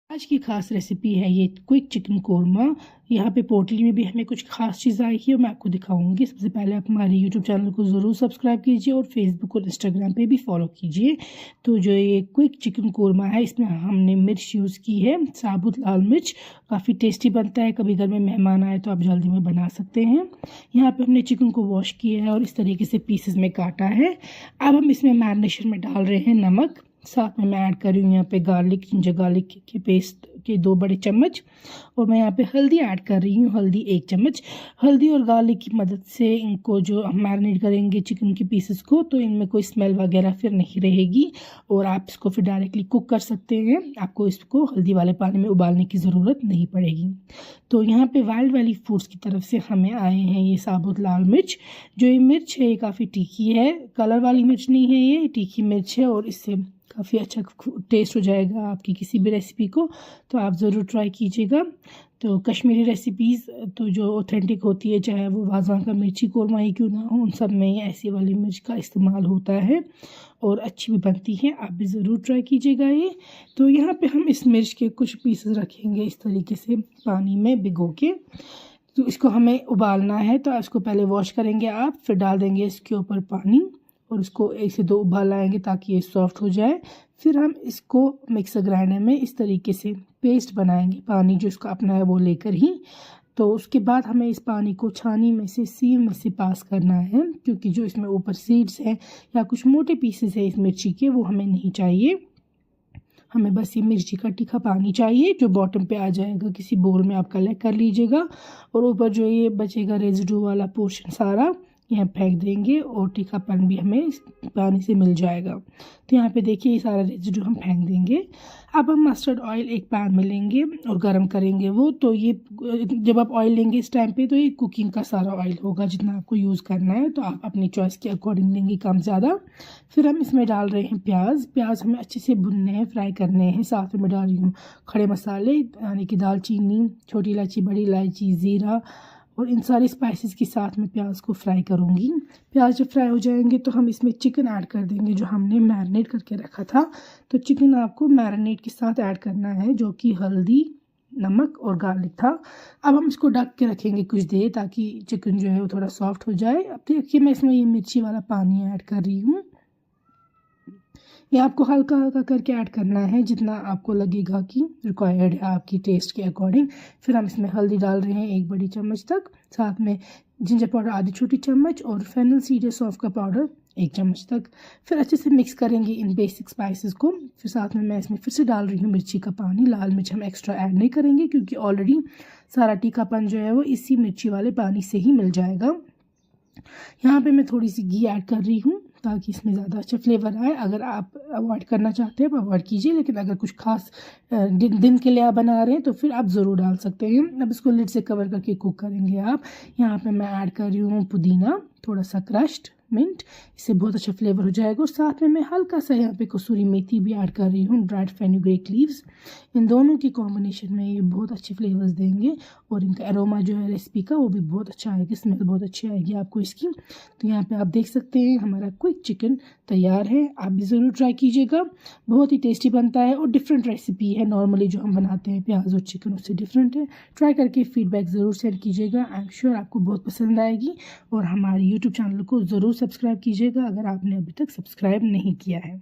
आज की खास रेसिपी है ये क्विक चिकन कोरमा। यहाँ पे पोटली में भी हमें कुछ खास चीज़ आई है और मैं आपको दिखाऊंगी। सबसे पहले आप हमारे यूट्यूब चैनल को ज़रूर सब्सक्राइब कीजिए और फेसबुक और इंस्टाग्राम पे भी फॉलो कीजिए। तो जो ये क्विक चिकन कोरमा है इसमें हमने मिर्च यूज़ की है, साबुत लाल मिर्च। काफ़ी टेस्टी बनता है, कभी घर में मेहमान आए तो आप जल्दी में बना सकते हैं। यहाँ पर हमने चिकन को वॉश किया है और इस तरीके से पीसेस में काटा है। अब हम इसमें मैरिनेशन में डाल रहे हैं नमक, साथ में मैं ऐड कर रही हूँ यहाँ पे गार्लिक, जिंजर गार्लिक के पेस्ट के 2 बड़े चम्मच, और मैं यहाँ पे हल्दी ऐड कर रही हूँ, हल्दी 1 चम्मच। हल्दी और गार्लिक की मदद से इनको जो हम मैरिनेट करेंगे चिकन के पीसेस को, तो इनमें कोई स्मेल वगैरह फिर नहीं रहेगी और आप इसको फिर डायरेक्टली कुक कर सकते हैं। आपको इसको हल्दी वाले पानी में उबालने की ज़रूरत नहीं पड़ेगी। तो यहाँ पे वाइल्ड वैली फूड्स की तरफ से हमें आए हैं ये साबुत लाल मिर्च। जो ये मिर्च है ये काफ़ी तीखी है, कलर वाली मिर्च नहीं है, ये तीखी मिर्च है और इससे काफ़ी अच्छा टेस्ट हो जाएगा आपकी किसी भी रेसिपी को, तो आप ज़रूर ट्राई कीजिएगा। तो कश्मीरी रेसिपीज़ तो जो ऑथेंटिक होती है, चाहे वो वाज़वान का मिर्ची कोरमा ही क्यों ना हो, उन सब में ऐसी वाली मिर्च का इस्तेमाल होता है और अच्छी भी बनती है। आप भी ज़रूर ट्राई कीजिएगा ये। तो यहाँ पे हम इस मिर्च के कुछ पीसेस रखेंगे इस तरीके से पानी में भिगो के। तो इसको हमें उबालना है, तो इसको पहले वॉश करेंगे आप, फिर डाल देंगे इसके ऊपर पानी और इसको 1 से 2 उबाल आएंगे ताकि ये सॉफ्ट हो जाए। फिर हम इसको मिक्सर ग्राइंडर में इस तरीके से पेस्ट बनाएंगे, पानी जो इसका अपना है वो लेकर ही। तो उसके बाद हमें इस पानी को छानी में से, सीव में से पास करना है, क्योंकि जो इसमें ऊपर सीड्स हैं या कुछ मोटे पीसेस हैं इस मिर्ची के, वो हमें नहीं चाहिए। हमें बस ये मिर्ची का तीखा पानी चाहिए जो बॉटम पे आ जाएगा। किसी बोल में आप कलेक्ट कर लीजिएगा और ऊपर जो ये बचेगा रेजिडू वाला पोर्शन सारा यहाँ फेंक देंगे और तीखापन भी हमें इस पानी से मिल जाएगा। तो यहाँ पे देखिए ये सारा रेजिडू हम फेंक देंगे। अब हम मस्टर्ड ऑयल एक पैन में लेंगे और गरम करेंगे वो। तो ये जब आप ऑयल लेंगे इस टाइम पे, तो ये कुकिंग का सारा ऑयल होगा जितना आपको यूज़ करना है, तो आप अपनी चॉइस के अकॉर्डिंग लेंगे, कम ज़्यादा। फिर हम इसमें डाल रहे हैं प्याज हमें अच्छे से भुनने हैं, फ्राई करने हैं। साथ में डाल रही हूँ खड़े मसाले, यानी कि दालचीनी, छोटी इलायची, बड़ी इलायची, ज़ीरा और इन सारी स्पाइसेस के साथ में प्याज को फ्राई करूँगी। प्याज जब फ्राई हो जाएंगे तो हम इसमें चिकन ऐड कर देंगे जो हमने मैरिनेट करके रखा था। तो चिकन आपको मैरिनेट के साथ ऐड करना है, जो कि हल्दी, नमक और गार्लिक था। अब हम इसको ढक के रखेंगे कुछ देर ताकि चिकन जो है वो थोड़ा सॉफ्ट हो जाए। अब देखिए मैं इसमें ये मिर्ची वाला पानी ऐड कर रही हूँ। ये आपको हल्का हल्का करके ऐड करना है, जितना आपको लगेगा कि रिक्वायर्ड है आपकी टेस्ट के अकॉर्डिंग। फिर हम इसमें हल्दी डाल रहे हैं 1 बड़ी चम्मच तक, साथ में जिंजर पाउडर आधी छोटी चम्मच और फेनल सीड या सौंफ का पाउडर 1 चम्मच तक। फिर अच्छे से मिक्स करेंगे इन बेसिक स्पाइसेस को। फिर साथ में मैं इसमें फिर से डाल रही हूँ मिर्ची का पानी। लाल मिर्च हम एक्स्ट्रा ऐड नहीं करेंगे क्योंकि ऑलरेडी सारा तीखापन जो है वो इसी मिर्ची वाले पानी से ही मिल जाएगा। यहाँ पे मैं थोड़ी सी घी ऐड कर रही हूँ ताकि इसमें ज़्यादा अच्छा फ्लेवर आए। अगर आप अवॉइड करना चाहते हैं आप अवॉइड कीजिए, लेकिन अगर कुछ खास दिन के लिए आप बना रहे हैं तो फिर आप ज़रूर डाल सकते हैं। अब इसको लिड से कवर करके कुक करेंगे आप। यहाँ पे मैं ऐड कर रही हूँ पुदीना, थोड़ा सा क्रश्ड मिंट, इससे बहुत अच्छा फ्लेवर हो जाएगा। और साथ में मैं हल्का सा यहाँ पे कसूरी मेथी भी ऐड कर रही हूँ, ड्राइड फेनुग्रीक लीव्स। इन दोनों की कॉम्बिनेशन में ये बहुत अच्छे फ्लेवर्स देंगे और इनका एरोमा जो है रेसिपी का वो भी बहुत अच्छा आएगा, स्मेल बहुत अच्छी आएगी आपको इसकी। तो यहाँ पे आप देख सकते हैं हमारा क्विक चिकन तैयार है। आप भी ज़रूर ट्राई कीजिएगा, बहुत ही टेस्टी बनता है और डिफरेंट रेसिपी है। नॉर्मली जो हम बनाते हैं प्याज और चिकन उससे डिफरेंट है। ट्राई करके फीडबैक ज़रूर सेंड कीजिएगा, आई एम श्योर आपको बहुत पसंद आएगी। और हमारे यूट्यूब चैनल को ज़रूर सब्सक्राइब कीजिएगा अगर आपने अभी तक सब्सक्राइब नहीं किया है।